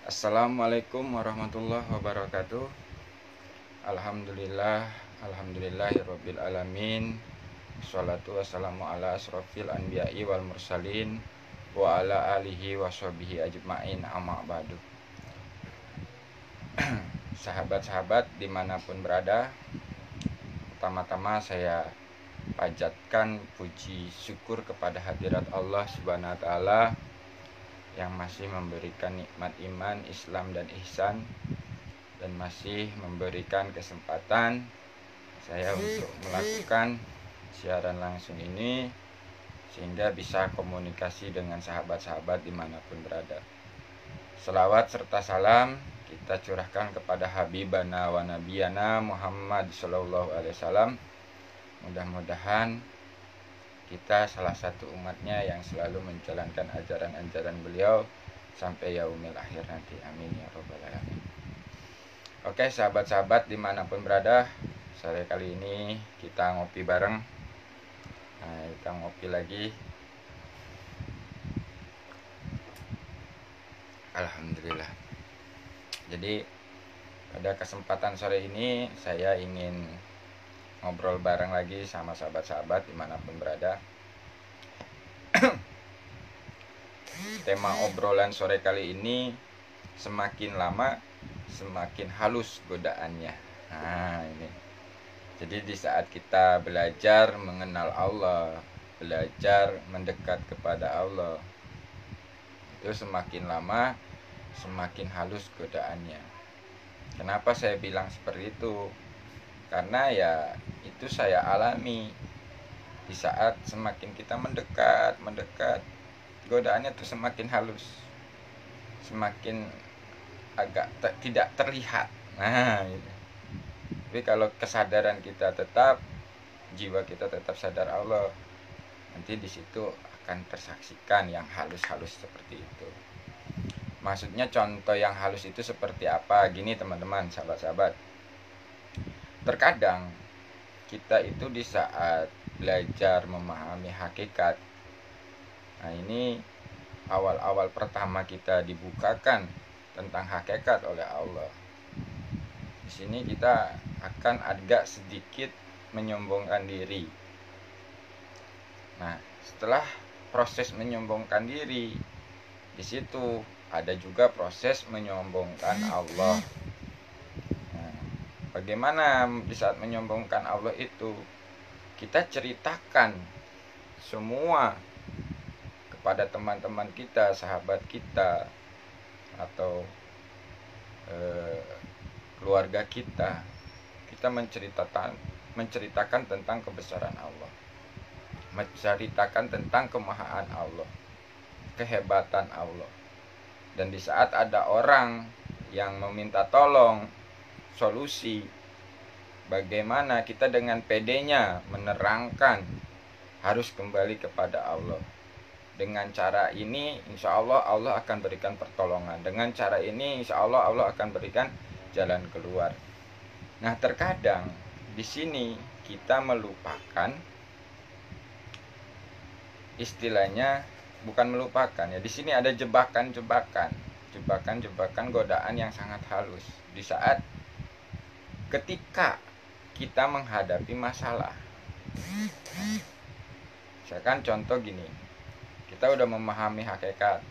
Assalamualaikum warahmatullahi wabarakatuh. Alhamdulillahirabbil alamin. Shalatu wassalamu ala asrofil anbiya'i wal mursalin wa ala alihi washabihi ajma'in, amma ba'du. Sahabat-sahabat dimanapun berada, pertama-tama saya panjatkan puji syukur kepada hadirat Allah Subhanahu wa ta'ala yang masih memberikan nikmat iman, Islam, dan ihsan, dan masih memberikan kesempatan saya untuk melakukan siaran langsung ini sehingga bisa komunikasi dengan sahabat-sahabat dimanapun berada. Selawat serta salam kita curahkan kepada Habibana wa Nabiyana Muhammad sallallahu alaihi wasallam. Mudah-mudahan kita salah satu umatnya yang selalu menjalankan ajaran-ajaran beliau sampai yaumil akhir nanti. Amin ya robbal alamin. Oke sahabat-sahabat dimanapun berada, sore kali ini kita ngopi bareng. Nah, kita ngopi lagi. Alhamdulillah. Jadi pada kesempatan sore ini saya ingin ngobrol bareng lagi sama sahabat-sahabat dimanapun berada. Tema obrolan sore kali ini, semakin lama semakin halus godaannya. Nah ini, jadi di saat kita belajar mengenal Allah, belajar mendekat kepada Allah, itu semakin lama semakin halus godaannya. Kenapa saya bilang seperti itu? Karena ya itu saya alami. Di saat semakin kita mendekat, godaannya tuh semakin halus, semakin agak tidak terlihat. Nah, gitu. Tapi kalau kesadaran kita tetap, jiwa kita tetap sadar Allah, nanti di situ akan tersaksikan yang halus-halus seperti itu. Maksudnya contoh yang halus itu seperti apa? Gini teman-teman, sahabat-sahabat. Terkadang kita itu di saat belajar memahami hakikat, nah ini awal-awal pertama kita dibukakan tentang hakikat oleh Allah. Di sini kita akan agak sedikit menyombongkan diri. Nah, setelah proses menyombongkan diri, di situ ada juga proses menyombongkan Allah. Nah, bagaimana di saat menyombongkan Allah itu? Kita ceritakan semua kepada teman-teman kita, sahabat kita, atau keluarga kita. Kita menceritakan tentang kebesaran Allah, menceritakan tentang kemahaan Allah, kehebatan Allah. Dan di saat ada orang yang meminta tolong, solusi, bagaimana kita dengan pedenya menerangkan harus kembali kepada Allah. Dengan cara ini insya Allah Allah akan berikan pertolongan. Dengan cara ini insya Allah Allah akan berikan jalan keluar. Nah, terkadang di sini kita melupakan, istilahnya bukan melupakan ya. Di sini ada jebakan-jebakan godaan yang sangat halus. Di saat ketika kita menghadapi masalah, misalkan contoh gini, kita udah memahami hakikat,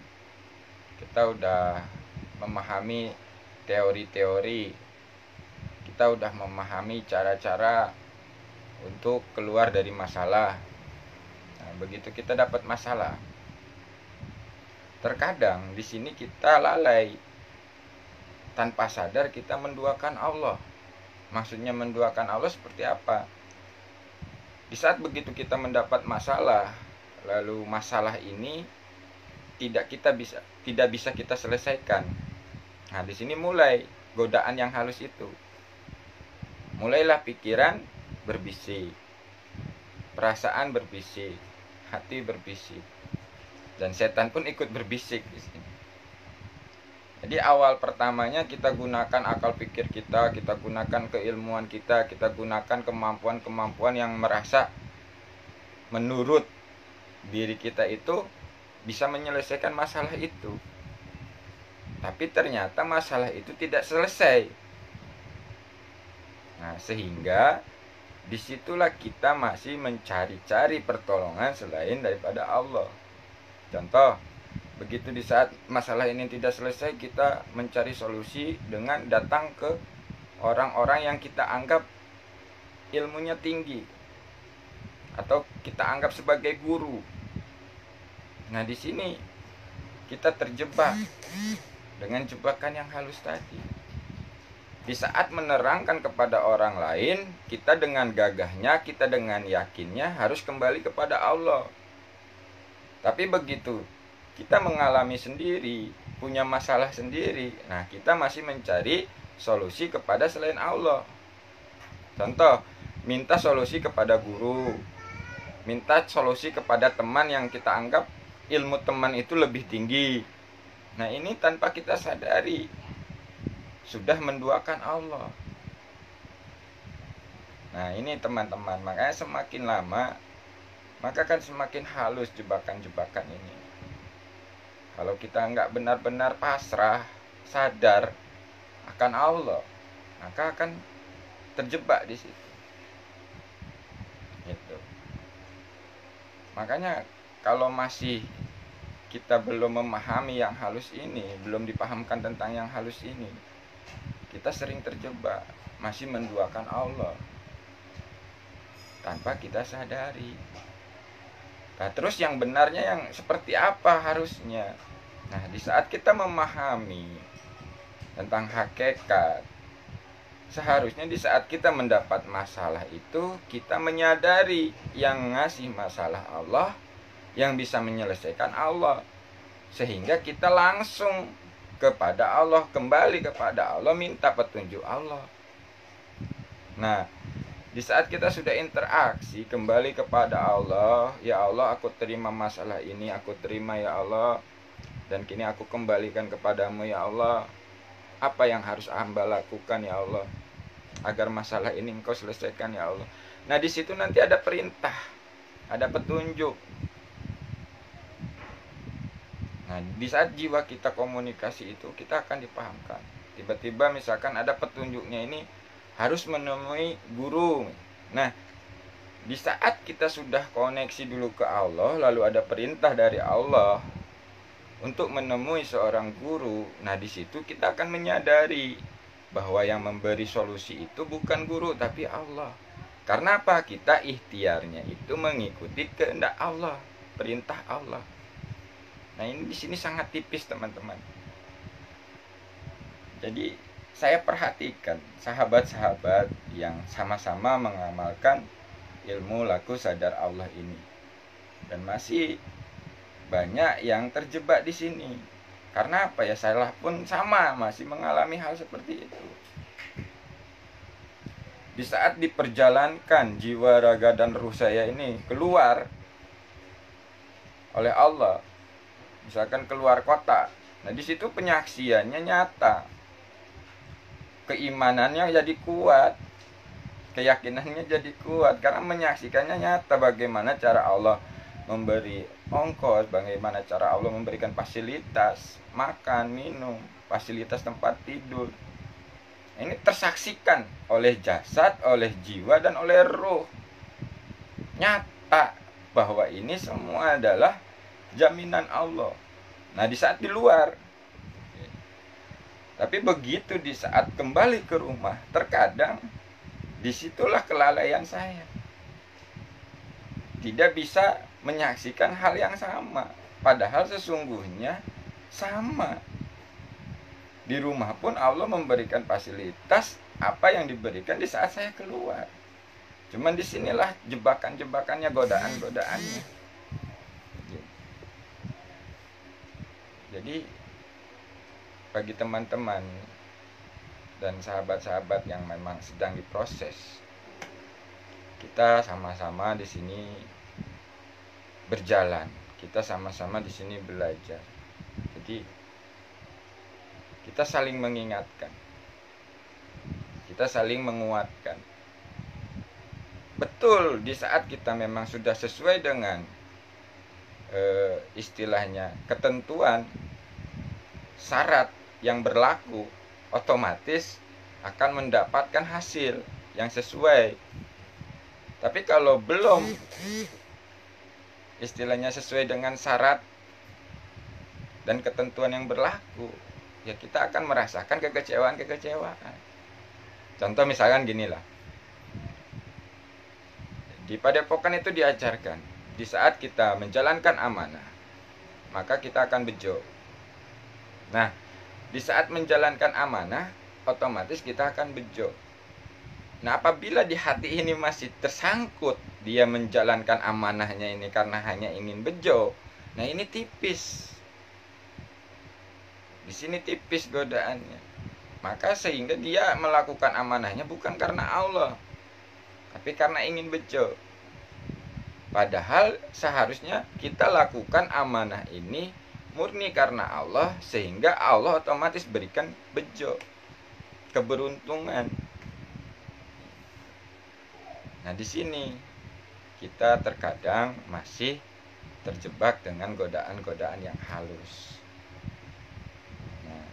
kita udah memahami teori-teori, kita udah memahami cara-cara untuk keluar dari masalah. Nah, begitu kita dapat masalah, terkadang di sini kita lalai, tanpa sadar kita menduakan Allah. Maksudnya menduakan Allah seperti apa? Di saat begitu kita mendapat masalah, lalu masalah ini tidak bisa kita selesaikan. Nah, di sini mulai godaan yang halus itu. Mulailah pikiran berbisik, perasaan berbisik, hati berbisik, dan setan pun ikut berbisik di sini. Jadi awal pertamanya kita gunakan akal pikir kita gunakan keilmuan kita gunakan kemampuan-kemampuan yang merasa menurut diri kita itu bisa menyelesaikan masalah itu. Tapi tapi ternyata masalah itu tidak selesai. Nah, sehingga disitulah kita masih mencari-cari pertolongan selain daripada Allah. Contoh, begitu di saat masalah ini tidak selesai, kita mencari solusi dengan datang ke orang-orang yang kita anggap ilmunya tinggi atau kita anggap sebagai guru. Nah, di sini kita terjebak dengan jebakan yang halus tadi. Di saat menerangkan kepada orang lain, kita dengan gagahnya, kita dengan yakinnya harus kembali kepada Allah. Tapi begitu kita mengalami sendiri, punya masalah sendiri, nah kita masih mencari solusi kepada selain Allah. Contoh, minta solusi kepada guru, minta solusi kepada teman yang kita anggap ilmu teman itu lebih tinggi. Nah, ini tanpa kita sadari sudah menduakan Allah. Nah, ini teman-teman, makanya semakin lama maka kan semakin halus jebakan-jebakan ini. Kalau kita nggak benar-benar pasrah, sadar akan Allah, maka akan terjebak di situ. Gitu. Makanya kalau masih kita belum memahami yang halus ini, belum dipahamkan tentang yang halus ini, kita sering terjebak, masih menduakan Allah tanpa kita sadari. Nah, terus yang benarnya yang seperti apa harusnya? Nah, di saat kita memahami tentang hakikat, seharusnya di saat kita mendapat masalah itu, kita menyadari yang ngasih masalah Allah, yang bisa menyelesaikan Allah. Sehingga kita langsung kepada Allah, kembali kepada Allah, minta petunjuk Allah. Nah, di saat kita sudah interaksi kembali kepada Allah, ya Allah, aku terima masalah ini, aku terima ya Allah, dan kini aku kembalikan kepadamu ya Allah. Apa yang harus hamba lakukan ya Allah agar masalah ini engkau selesaikan ya Allah. Nah, di situ nanti ada perintah, ada petunjuk. Nah, di saat jiwa kita komunikasi itu, kita akan dipahamkan. Tiba-tiba misalkan ada petunjuknya ini harus menemui guru. Nah, di saat kita sudah koneksi dulu ke Allah, lalu ada perintah dari Allah untuk menemui seorang guru. Nah, di situ kita akan menyadari bahwa yang memberi solusi itu bukan guru tapi Allah. Karena apa? Kita ikhtiarnya itu mengikuti kehendak Allah, perintah Allah. Nah, ini di sini sangat tipis, teman-teman. Jadi saya perhatikan sahabat-sahabat yang sama-sama mengamalkan ilmu laku sadar Allah ini, dan masih banyak yang terjebak di sini. Karena apa ya? Saya pun sama masih mengalami hal seperti itu. Di saat diperjalankan jiwa, raga, dan ruh saya ini keluar oleh Allah, misalkan keluar kota, nah di situ penyaksiannya nyata. Keimanannya jadi kuat, keyakinannya jadi kuat, karena menyaksikannya nyata bagaimana cara Allah memberi ongkos, bagaimana cara Allah memberikan fasilitas makan, minum, fasilitas tempat tidur. Ini tersaksikan oleh jasad, oleh jiwa, dan oleh ruh. Nyata bahwa ini semua adalah jaminan Allah. Nah, di saat di luar, tapi begitu di saat kembali ke rumah, terkadang disitulah kelalaian saya. Tidak bisa menyaksikan hal yang sama, padahal sesungguhnya sama. Di rumah pun Allah memberikan fasilitas apa yang diberikan di saat saya keluar. Cuman disinilah jebakan-jebakannya, godaan-godaannya. Jadi bagi teman-teman dan sahabat-sahabat yang memang sedang diproses, kita sama-sama di sini berjalan, kita sama-sama di sini belajar. Jadi kita saling mengingatkan, kita saling menguatkan. Betul, di saat kita memang sudah sesuai dengan istilahnya ketentuan, syarat yang berlaku, otomatis akan mendapatkan hasil yang sesuai. Tapi kalau belum istilahnya sesuai dengan syarat dan ketentuan yang berlaku, ya kita akan merasakan kekecewaan. Contoh misalkan ginilah, di padepokan itu diajarkan, di saat kita menjalankan amanah, maka kita akan bejo. Nah, di saat menjalankan amanah, otomatis kita akan bejo. Nah, apabila di hati ini masih tersangkut dia menjalankan amanahnya ini karena hanya ingin bejo, nah ini tipis. Di sini tipis godaannya. Maka sehingga dia melakukan amanahnya bukan karena Allah, tapi karena ingin bejo. Padahal seharusnya kita lakukan amanah ini murni karena Allah, sehingga Allah otomatis berikan bejo, keberuntungan. Nah, di sini kita terkadang masih terjebak dengan godaan-godaan yang halus. Nah,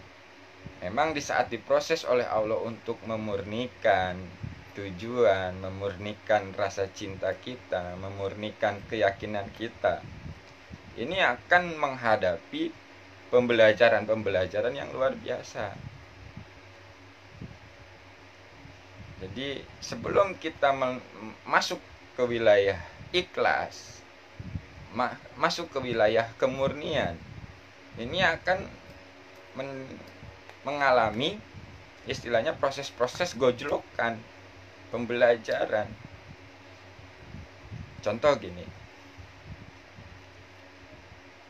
memang di saat diproses oleh Allah untuk memurnikan tujuan, memurnikan rasa cinta kita, memurnikan keyakinan kita, ini akan menghadapi pembelajaran yang luar biasa. Jadi sebelum kita masuk ke wilayah ikhlas, masuk ke wilayah kemurnian, ini akan mengalami istilahnya proses-proses gojlokan, pembelajaran. Contoh gini,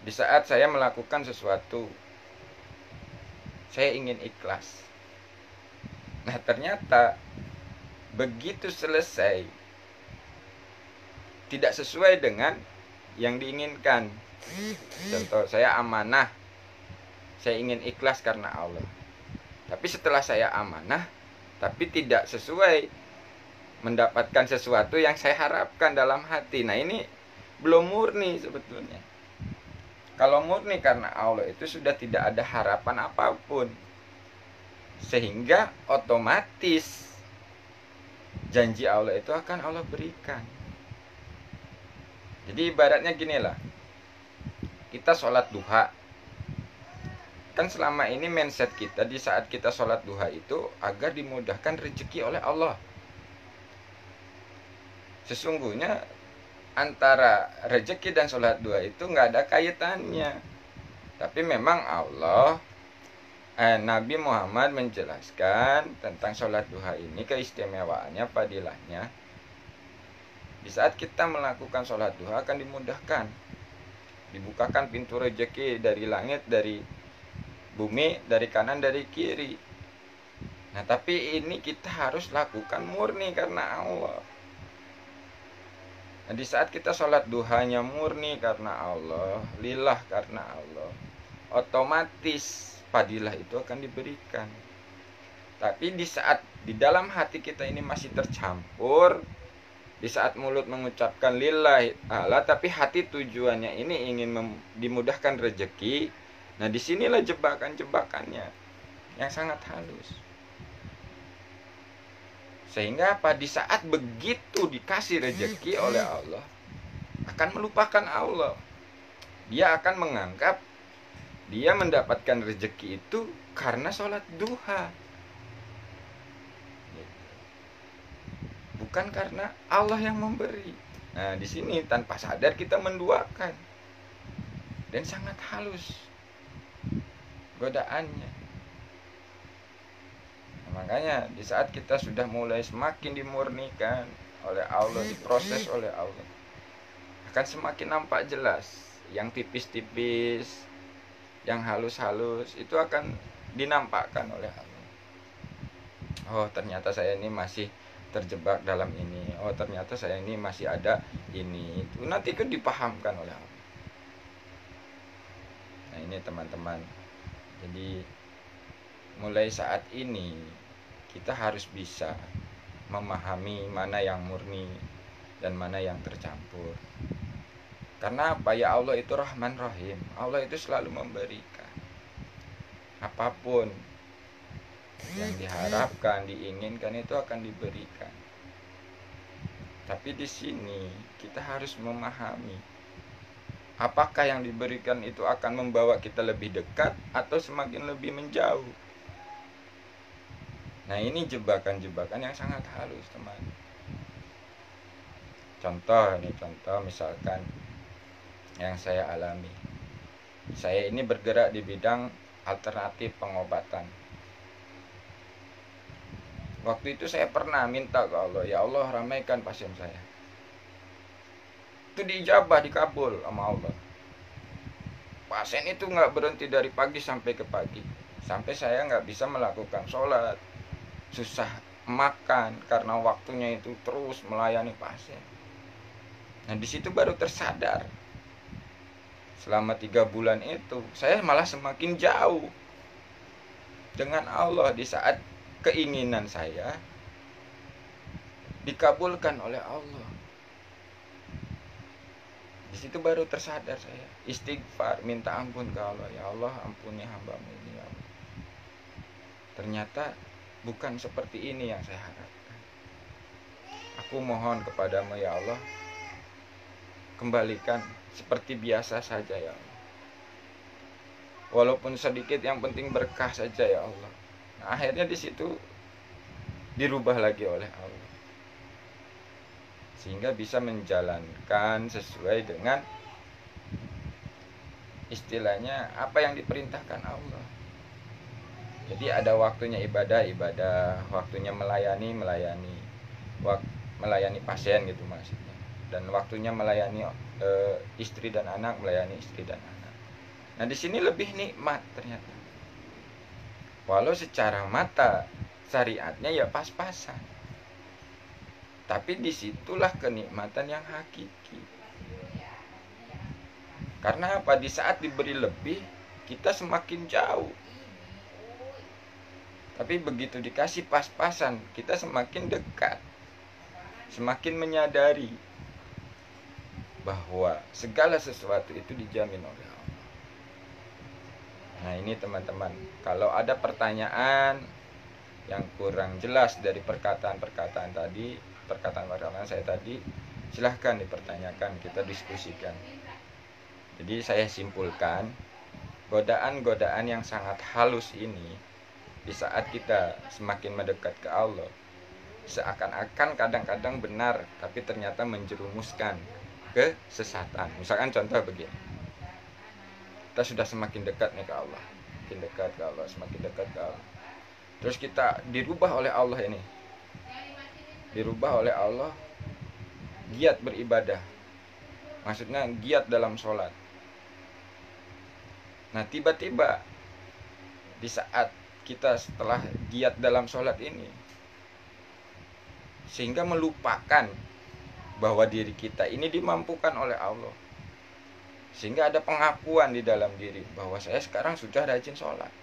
di saat saya melakukan sesuatu, saya ingin ikhlas. Nah, ternyata begitu selesai tidak sesuai dengan yang diinginkan. Contoh, saya amanah, saya ingin ikhlas karena Allah. Tapi setelah saya amanah, tapi tidak sesuai, mendapatkan sesuatu yang saya harapkan dalam hati. Nah, ini belum murni sebetulnya. Kalau murni karena Allah itu sudah tidak ada harapan apapun, sehingga otomatis janji Allah itu akan Allah berikan. Jadi ibaratnya ginilah, kita sholat duha, kan selama ini mindset kita di saat kita sholat duha itu agar dimudahkan rezeki oleh Allah. Sesungguhnya antara rezeki dan sholat duha itu nggak ada kaitannya. Tapi memang Allah, Nabi Muhammad menjelaskan tentang sholat duha ini, keistimewaannya, fadilahnya. Di saat kita melakukan sholat duha akan dimudahkan, dibukakan pintu rezeki dari langit, dari bumi, dari kanan, dari kiri. Nah, tapi ini kita harus lakukan murni karena Allah. Nah, di saat kita sholat duhanya murni karena Allah, lillah karena Allah, otomatis fadilah itu akan diberikan. Tapi di saat di dalam hati kita ini masih tercampur, di saat mulut mengucapkan lillahi ta'ala, tapi hati tujuannya ini ingin dimudahkan rezeki. Nah, disinilah jebakan-jebakannya yang sangat halus. Sehingga apa? Di saat begitu dikasih rezeki oleh Allah, akan melupakan Allah. Dia akan menganggap dia mendapatkan rezeki itu karena sholat duha, bukan karena Allah yang memberi. Nah, di sini tanpa sadar kita menduakan, dan sangat halus godaannya. Nah, makanya di saat kita sudah mulai semakin dimurnikan oleh Allah, diproses oleh Allah, akan semakin nampak jelas yang tipis-tipis, yang halus-halus itu akan dinampakkan oleh Allah. Oh, ternyata saya ini masih terjebak dalam ini. Oh, ternyata saya ini masih ada ini. Itu nanti kan dipahamkan oleh Allah. Nah, ini teman-teman. Jadi mulai saat ini kita harus bisa memahami mana yang murni dan mana yang tercampur. Karena apa? Ya Allah itu Rahman Rahim. Allah itu selalu memberikan. apapun yang diharapkan, diinginkan itu akan diberikan. Tapi di sini kita harus memahami apakah yang diberikan itu akan membawa kita lebih dekat atau semakin lebih menjauh. Nah, ini jebakan-jebakan yang sangat halus, teman. Contoh misalkan yang saya alami. Saya ini bergerak di bidang alternatif pengobatan. Waktu itu saya pernah minta ke Allah, ya Allah ramaikan pasien saya. Itu diijabah, dikabul sama Allah. Pasien itu nggak berhenti dari pagi sampai ke pagi. Sampai saya nggak bisa melakukan sholat, susah makan karena waktunya itu terus melayani pasien. Nah, di situ baru tersadar. Selama 3 bulan itu saya malah semakin jauh dengan Allah di saat keinginan saya dikabulkan oleh Allah. Di situ baru tersadar saya, istighfar, minta ampun ke Allah. Ya Allah, ampuni hamba-Mu ini, ya Allah. Ternyata bukan seperti ini yang saya harapkan. Aku mohon kepadamu, ya Allah, kembalikan seperti biasa saja, ya Allah. Walaupun sedikit, yang penting berkah saja, ya Allah. Nah, akhirnya di situ dirubah lagi oleh Allah, sehingga bisa menjalankan sesuai dengan istilahnya apa yang diperintahkan Allah. Jadi ada waktunya ibadah, waktunya melayani, melayani pasien gitu maksudnya. Dan waktunya melayani istri dan anak, melayani istri dan anak. Nah, di sini lebih nikmat ternyata. Walau secara mata syariatnya ya pas-pasan, tapi disitulah kenikmatan yang hakiki. Karena apa? Di saat diberi lebih, kita semakin jauh. Tapi begitu dikasih pas-pasan, kita semakin dekat. Semakin menyadari bahwa segala sesuatu itu dijamin oleh Allah. Nah, ini teman-teman, kalau ada pertanyaan yang kurang jelas dari perkataan-perkataan saya tadi, silahkan dipertanyakan, kita diskusikan. Jadi saya simpulkan, godaan-godaan yang sangat halus ini di saat kita semakin mendekat ke Allah, seakan-akan kadang-kadang benar, tapi ternyata menjerumuskan ke kesesatan. Misalkan contoh begini, kita sudah semakin dekat nih ke Allah, semakin dekat ke Allah, semakin dekat ke Allah. Terus kita dirubah oleh Allah ini, dirubah oleh Allah, giat beribadah, maksudnya giat dalam sholat. Nah, tiba-tiba di saat kita setelah giat dalam sholat ini, sehingga melupakan bahwa diri kita ini dimampukan oleh Allah, sehingga ada pengakuan di dalam diri bahwa saya sekarang sudah rajin sholat,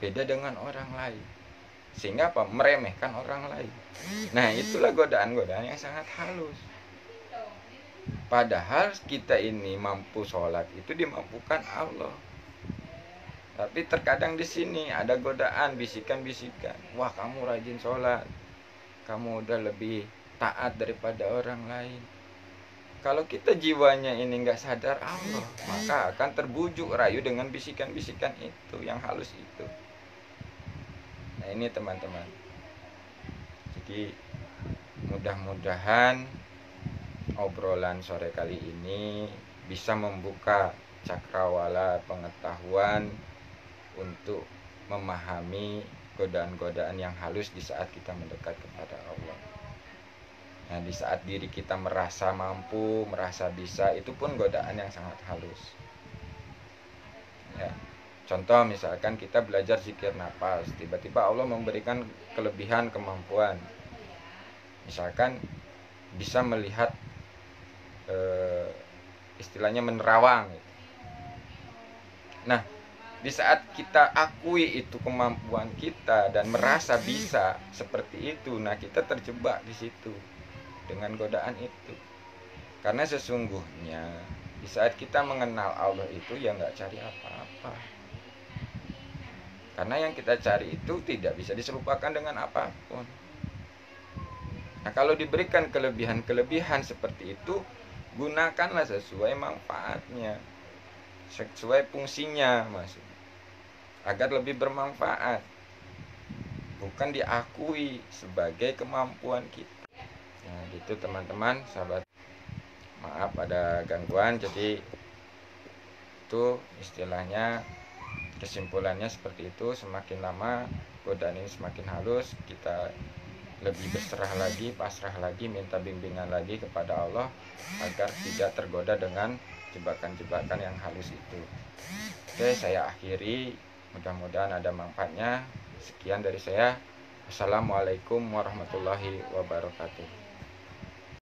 beda dengan orang lain, sehingga apa? Meremehkan orang lain. Nah, itulah godaan-godaan yang sangat halus. Padahal kita ini mampu sholat itu dimampukan Allah. Tapi terkadang di sini ada godaan, bisikan-bisikan. Wah, kamu rajin sholat, kamu udah lebih taat daripada orang lain. Kalau kita jiwanya ini nggak sadar Allah, maka akan terbujuk rayu dengan bisikan-bisikan itu, yang halus itu. Nah, ini teman-teman. Jadi mudah-mudahan obrolan sore kali ini bisa membuka cakrawala pengetahuan untuk memahami godaan-godaan yang halus di saat kita mendekat kepada Allah. Nah, di saat diri kita merasa mampu, merasa bisa, itu pun godaan yang sangat halus. Ya, contoh misalkan kita belajar zikir nafas, tiba-tiba Allah memberikan kelebihan kemampuan. Misalkan bisa melihat istilahnya menerawang. Nah, di saat kita akui itu kemampuan kita dan merasa bisa seperti itu, nah kita terjebak di situ dengan godaan itu. Karena sesungguhnya di saat kita mengenal Allah itu ya nggak cari apa-apa. Karena yang kita cari itu tidak bisa diserupakan dengan apapun. Nah, kalau diberikan kelebihan-kelebihan seperti itu, gunakanlah sesuai manfaatnya, sesuai fungsinya, maksudnya, agar lebih bermanfaat, bukan diakui sebagai kemampuan kita. Nah, gitu teman-teman, sahabat. Maaf ada gangguan, jadi itu istilahnya, kesimpulannya seperti itu. Semakin lama godaan ini semakin halus, kita lebih berserah lagi, pasrah lagi, minta bimbingan lagi kepada Allah agar tidak tergoda dengan jebakan-jebakan yang halus itu. Oke, saya akhiri, mudah-mudahan ada manfaatnya. Sekian dari saya. Assalamualaikum warahmatullahi wabarakatuh.